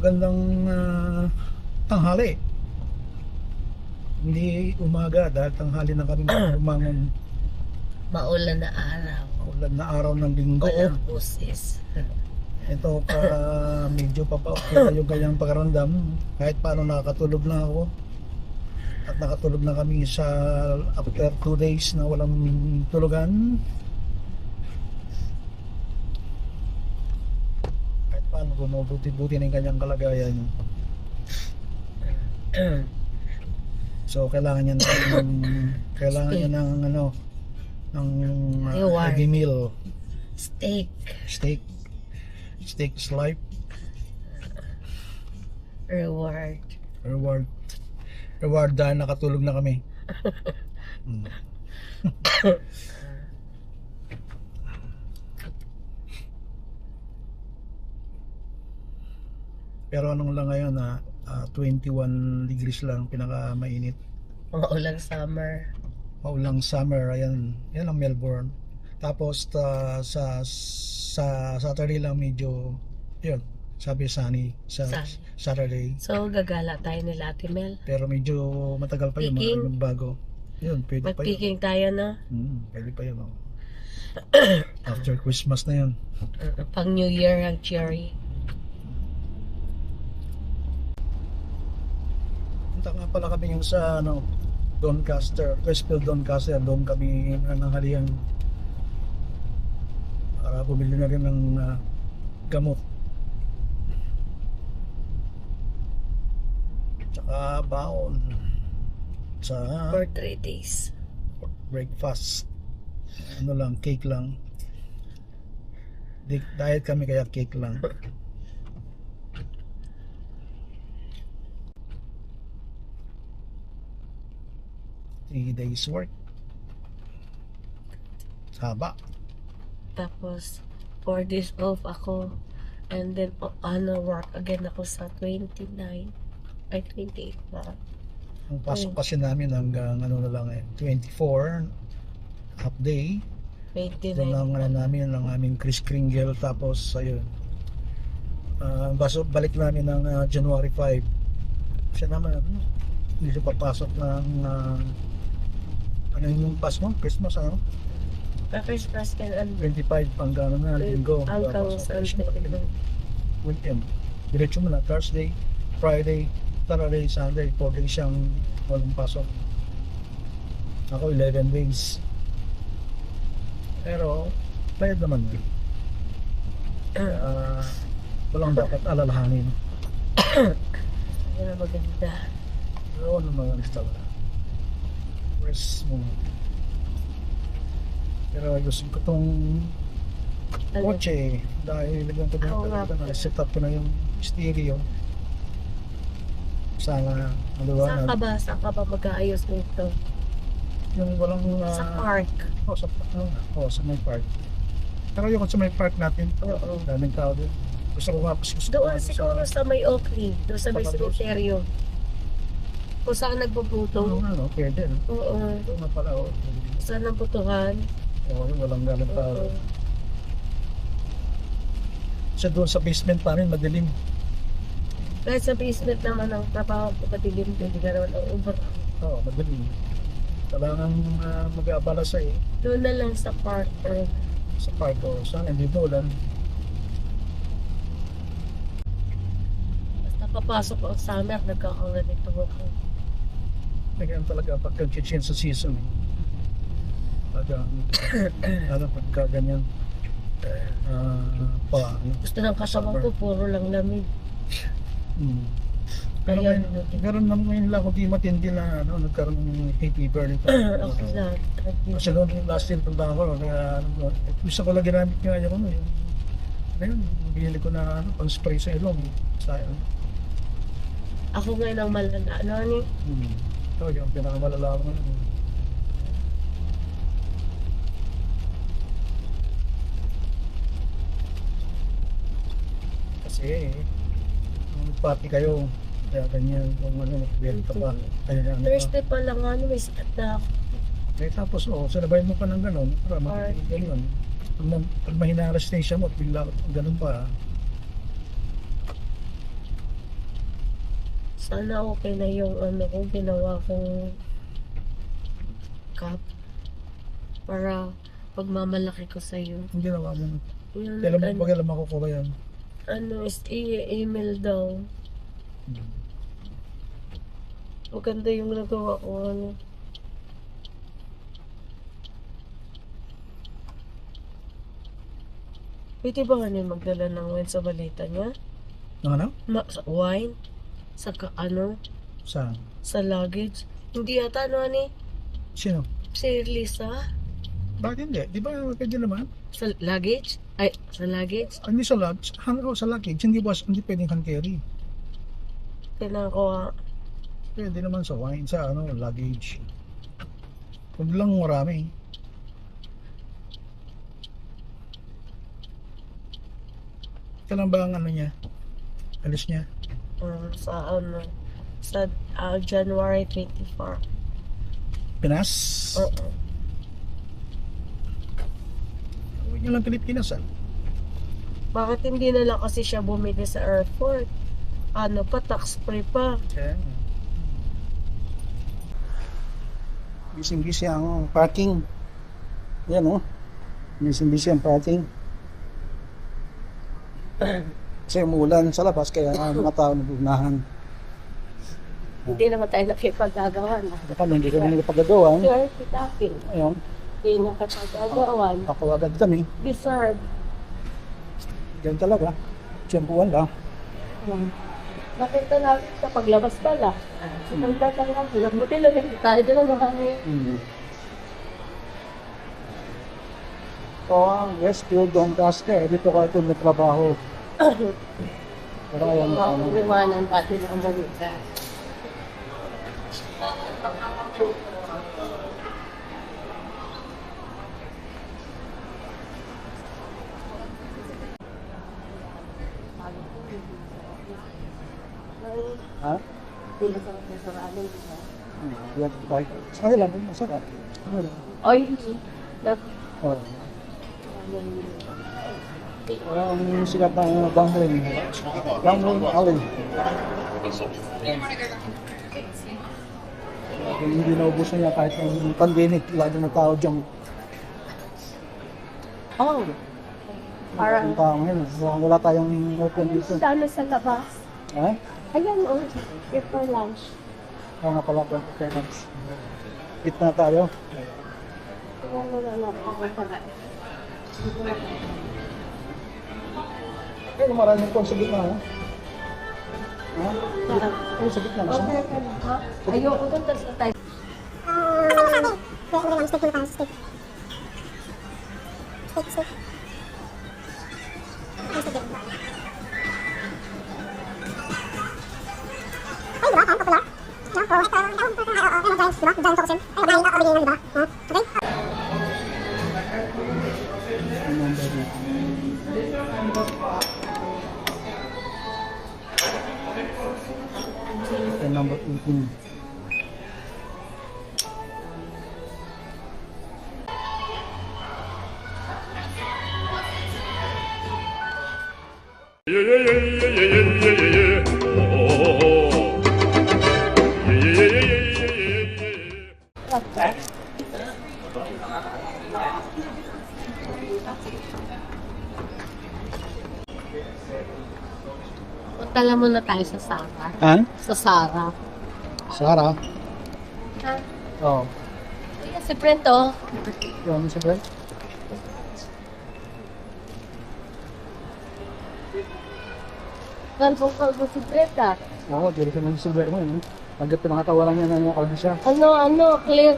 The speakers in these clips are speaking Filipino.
magandang tanghali. Hindi umaga dahil tanghali na kami umangon. Maulan na araw. Ulan na araw ng linggo. Walang busis. Ito medyo okay yung kanyang pakaramdam. Kahit paano nakakatulog na ako. At nakatulog na kami sa after 2 days na walang tulugan. Kahit paano bumubuti-buti na yung kanyang kalagayan. So kailangan niya ng Reward. heavy meal. Steak. Steak is life. Reward. Reward dahil nakatulog na kami. Pero anong lang ngayon 21 degrees lang pinaka-mainit. Mga ulang summer. Maulang summer, yan ang Melbourne. Tapos sa Saturday lang medyo yun, sabi sunny sa Sunny. Saturday. So, gagala tayo nila, Ate Mel. Pero medyo matagal pa yun, Picking? mga bago. Yun, pwede pa yun. Mag-picking tayo, no? Pwede pa yun. After Christmas na yun. Pang New Year ang cherry. Punta nga pala kami yung sa Doncaster, Westfield Doncaster. Doon kami nanghalian para bumili na rin ng gamot. Tsaka baon sa For 3 days. breakfast. Ano lang, cake lang. Diet kami kaya cake lang. 3 days work. Haba. Tapos, 4 days off ako. And then, work again ako sa 29. Ay, 28 na. Ang pasok kasi namin hanggang 24 half day. 29. Doon lang namin ang aming Kris Kringle. Tapos ayun, balik namin ng January 5. Siya naman hindi siya papasok ng ano yung Pasko? Christmas Christmas and 25 hanggang linggo. hanggang Sunday. Weekend. Diretso mo na Thursday, Friday, Saturday, Sunday. 4 days siyang walang pasok. Ako 11 days. Pero bayad naman yun. Walang dapat alalahanin. Ano na maganda. Pero ano mga talaga. Rest mo. Pero gusto ko itong kotse dahil nagawin ko Oo nga. na set up ko na yung stereo. Sana maliwanag. Saan ka ba mag-aayos nito? Yung walang Sa park. sa may park. Pero yung sa may park natin, Oo. daming tao din. Gusto ko nga Doon siguro sa may Oakley. Doon sa may Papados. cemetery. Kung saan nagpuputo. Pwede. Oo. Ito nga pala. Saan ang putuhan. Walang galing tao. Oo. Kasi doon sa basement namin, madilim. Kahit sa basement naman ang trabaho ko madilim. Hindi ka naman ang uber. Oo, madilim. Kailangan mag-aabala sa Doon na lang sa park. sa park o saan, hindi ulan. Basta papasok ko ang summer, nagkakaganito ako. Ganyan talaga pagka-change sa season. Pagka ganyan. Gusto ng kasama ko, puro lang lamig. Pero Ayun. meron naman ngayon lang kung di matindi na nagkaroon ng hay fever nito. Ako lang. Kasi noon yung last year punta ko, kaya gusto ko lang ginamit nga yung ayun, binili ko na pang-spray sa ilong. Ako ngayon ang malala. Ano? Ito yung pinakamalala ko. Kasi party kayo, kaya ganyan kung nag-event ka pa. Thursday pa lang may sikat na ako. Tapos sanabayan mo pa ng gano'n para Party. gano'n. Pag mahina ang resistensya mo, bigla ganun pa. Sana okay na yung ano ko, ginawa kong cup. Para pagmamalaki ko sa'yo. Ang ginawa mo. Yun, Kailan mo, kailan makukuha yan? ano, is email daw. Maganda yung nagawa ko, ano. Pwede ba ganyan magdala ng wine sa balita niya? Ano? Sa wine? Sa ano? Saan? Sa luggage? Hindi yata, ano, ani? Sino? Si Lisa? Bakit hindi? Di ba pwede naman? Sa luggage? Ay, sa luggage? Hindi sa luggage, sa luggage, hindi pwedeng hand carry. Kailangan ko, Pwede naman sa wine, sa luggage. Huwag lang marami. Kailan ba ang niya? Alis niya? sa ano, sa January 24. Pinas? Oo. Huwag niyo lang Pilipinas Bakit hindi na lang kasi siya bumili sa airport? Ano pa, tax free pa. Okay. Bising-busy ang parking. Yan Bising-busy ang parking. Kasi umulan sa labas kaya mga tao nagunahan. Hindi naman tayo nakipagagawan. Baka hindi kami nagpagagawa. Sure, kitapin. Ayun, Hindi nakipagagawan. ako agad kami. Deserve. Diyan talaga. Tiyempuan lang. Nakita natin sa paglabas pala. Nagtatanga, buti lang tayo doon ang mahangin. So, ang Westfield Doncaster, dito ka ito nagtrabaho. Pero ayan, Iwanan pati ng balita. ha? Hindi sa restaurant. Yan, bye. Sa kanila, masarap. Oy, Oh. Ang sikat ng Dangling. Dangling Alley. Hindi naubos na niya kahit ng pandemic. Lalo na tao dyan. oh. Parang, Ang tao ngayon. Wala tayong open dito. dano sa labas. Ha? Ayan, here for lunch. Oo nga pala. Tenants. Git na tayo. Wala na ako pala. Eh, maraming kong sa gitna. Ha? Oo, sa gitna. Okay ka na, ha? Ayoko doon, tapos na tayo. And number 18. Punta muna tayo sa Sara. Ha? Sa Sara. Sarah? Ha? Oo. Ayan, si Brento. Yung si Brent? Kalbo si Brenta. Oo, dito siya ng silver mo yun. Pagkat pinakatawalan niya na kalbo siya. Clear,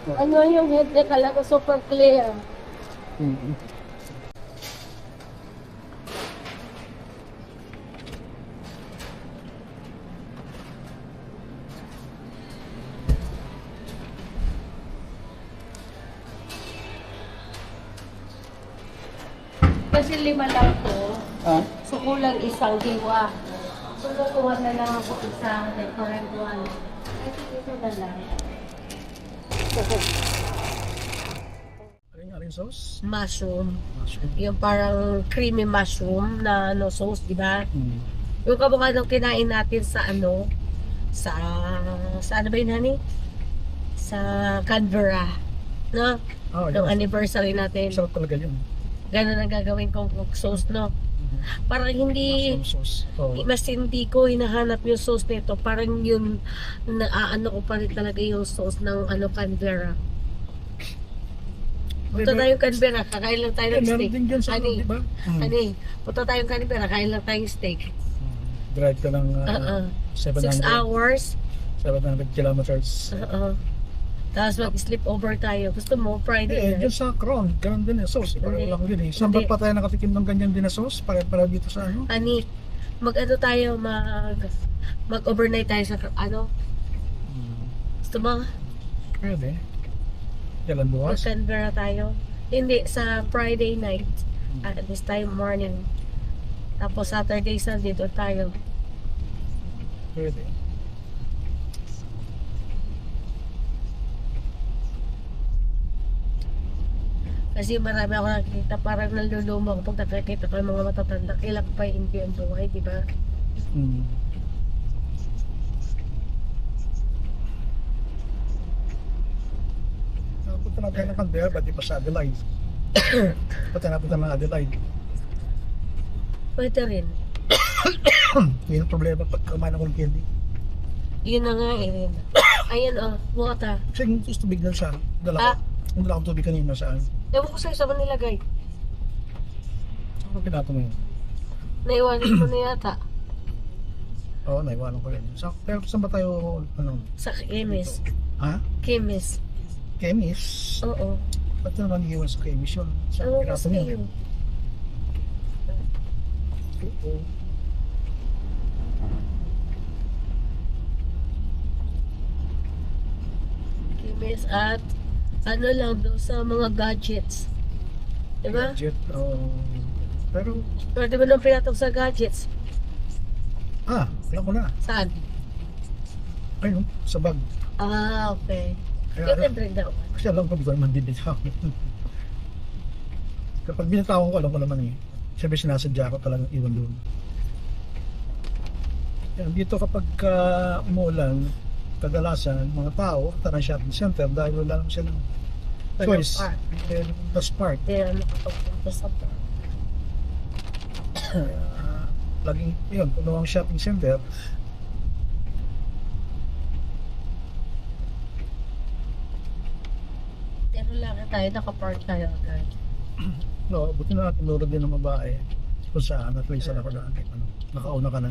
ano yung head niya talaga super clear. Mm-hmm. Kasi 5 lang po. Ha? So kulang isang diwa. So kukuha na lang ako isang different one. Kasi ito na lang. Aling sauce? Mushroom. Mushroom. Yung parang creamy mushroom na sauce, di ba? Mm. Yung kamukha nung kinain natin sa ano, sa ano ba yun, honey? Sa Canberra. No? Oh, Yung yun. anniversary natin. Sarap talaga yun. Ganun ang gagawin kong cook sauce, no? Parang hindi, Mushroom sauce. Oh. mas hindi ko hinahanap yung sauce nito. Parang yun, naaano ko pa rin talaga yung sauce ng ano, Canberra. Punta tayo Canberra, kakain lang tayo ng Meron steak. din dyan sa ano, Honey, di ba? honey, punta tayo Canberra, kain lang tayong steak. Drive ka ng 6 700, hours. 700 kilometers. Tapos mag-sleep over tayo. Gusto mo, Friday Dyan night? sa Crown, ganun din eh, sauce. Parang Hindi. lang din eh. Saan ba Hindi. pa tayo nakatikim ng ganyan din na sauce? Para dito sa ano? Honey, mag-ano tayo, mag-overnight tayo sa, ano? Gusto mo? Pwede. Kailan bukas? Mag-Canberra tayo. Hindi, sa Friday night. At this time morning. Tapos Saturday, Sunday, doon tayo. Pwede. Kasi marami ako nakikita, parang nalulumo ako pag nakikita ko yung mga matatanda. Kailan pa hindi ang buhay, di ba? Hmm. Punta natin ng Canberra, ba't di pa sa Adelaide? Punta napunta ng Adelaide. Pwede rin. Yun ang problema pag kumain ako ng candy. Yun na nga eh. Ayan oh, water. Kasi yung tubig na siya, dala Ah? ko. Yung dala kong tubig kanina saan? Ewan ko sa'yo, saan mo nilagay? Ano pinato mo yun? Naiwanan mo na yata. Oo, naiwanan ko yun. Pero saan ba tayo, ano? Sa Kemis. Ha? Kemis. Kemis? Oo. Ba't naman iiwan sa Kemis yun? Saan Ano pinato kasi mo yun? yun? Oo. Kemis at ano lang doon sa mga gadgets. Diba? Gadget, pero, Pwede mo nang pinatong sa gadgets. alam ko na. Saan? Ayun, sa bag. Ah, okay. Kaya, You can bring that one. kasi alam ko, hindi ko naman bibitaw. Kapag binatawan ko, alam ko naman eh. Siyempre sinasadya ko talagang iwan doon. Yan, dito kapag umuulan, kadalasan mga tao punta ng shopping center dahil wala naman silang choice. Park. And that's part. Hindi na nakapagpunta sa park. Laging, yun, puno ang shopping center. Pero lang tayo, nakapark tayo agad. No, buti na tinuro din ng babae kung saan at least ako na nakauna ka na.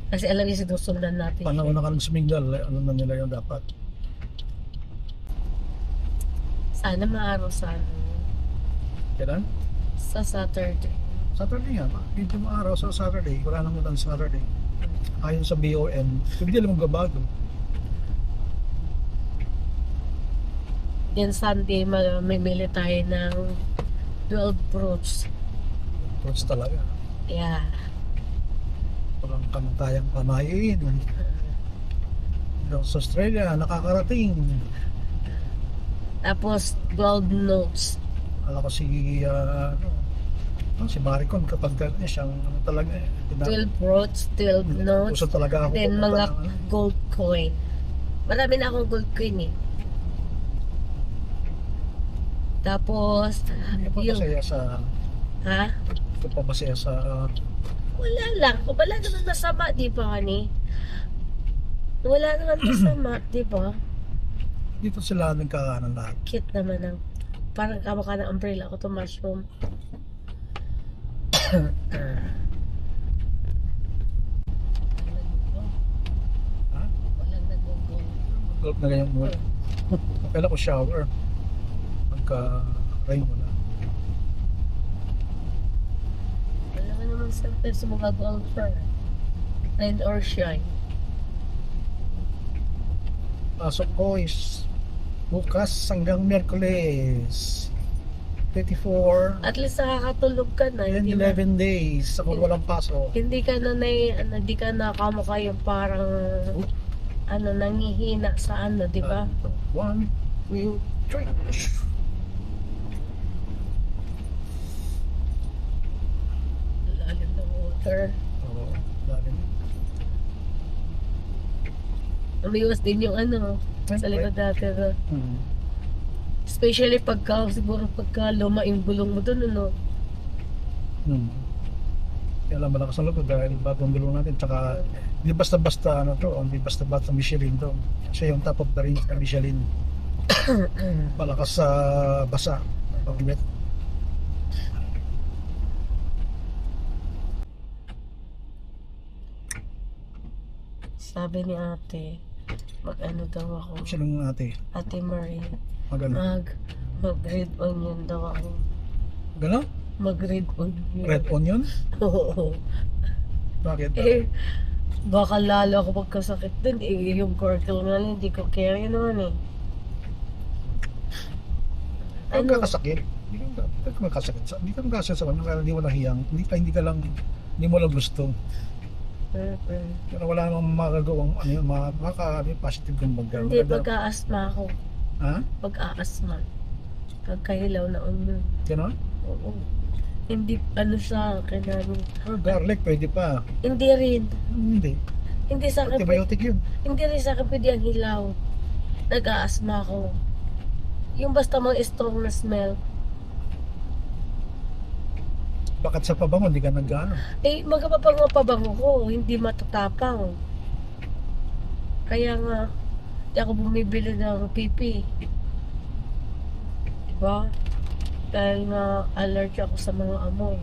Kasi alam niyo, sinusundan natin. Pag nauna ka ng sumingal, ano na nila yung dapat. Sana maaraw sa ano, Kailan? sa Saturday. Saturday nga ba? Hindi mo araw sa Saturday. Wala naman ang Saturday. Ayon sa BOM, hindi lang magbabago. Then Sunday, mamimili tayo ng 12 fruits. Fruits talaga. Yeah. Walang kamantayang pamayin. Sa Australia, nakakarating. Tapos, gold notes. Alam ko si Maricon kapag ganyan siyang talaga 12 fruits, 12 notes. Uso talaga ako. Then, mga pupunta ng- gold coin. Marami na akong gold coin eh. Tapos, Hindi pa yung, masaya sa... ha? Hindi pa masaya sa... Wala lang. Wala naman masama, di ba, honey? Wala naman masama, di ba? Dito sila nagkakanan lahat. Cute naman ang, parang kamukha ng umbrella ko to mushroom. Ha? Walang nagugol. Gulp na ganyan muna. Kailan ko shower. Pagka-rain mo na. Wala ka naman sometimes sa mga golfer. Rain or shine. Pasok ko is bukas hanggang Miyerkules. 24 At least nakakatulog ka na. and Hindi ba? 11 days ako walang pasok. Hindi ka na hindi ka na kamukha yung parang ano nangihina sa ano, di ba? 1, 2, 3. Lalim ng water. Oo, malalim. Umiwas din yung ano, sa likod natin. Hmm. Especially siguro pagka luma yung gulong mo dun, ano. Hmm. Kaya lang malakas ang loob dahil bagong gulong natin. Tsaka hindi basta-basta ano to, hindi basta-basta Michelin to. Kasi yung top of the range na Michelin. Malakas sa basa. Pag wet. Sabi ni ate, mag-ano daw ako. Sinong ate? Ate Marie, Magano? mag-red onion daw ako. Gano? Mag-red onion. Red onion? Oo. Bakit? Baka lalo ako magkasakit dun. Yung corkle nga lang, hindi ko carry naman eh. Kung kakasakit, hindi ka makasakit. Hindi ka makasakit sa kanya, kaya hindi mo nahiyang. Hindi mo lang gusto. Pero wala namang magagawang ano yun, positive kang bagay. Hindi, pag-aasma ako. Ha? Pag-aasma. Pagkahilaw na onion. Ganon? Oo. Hindi, ano sa akin, Garlic, pwede pa. hindi rin. Hindi. Hindi sa akin, Antibiotic yun. hindi rin sa akin pwede ang hilaw. Nag-aasma ako. Yung basta mga strong na smell. Bakit sa pabango, hindi ka nag-ano? Magpapango ko, hindi matatapang. Kaya nga, di ako bumibili ng pipi. Diba? Dahil nga allergy ako sa mga amoy.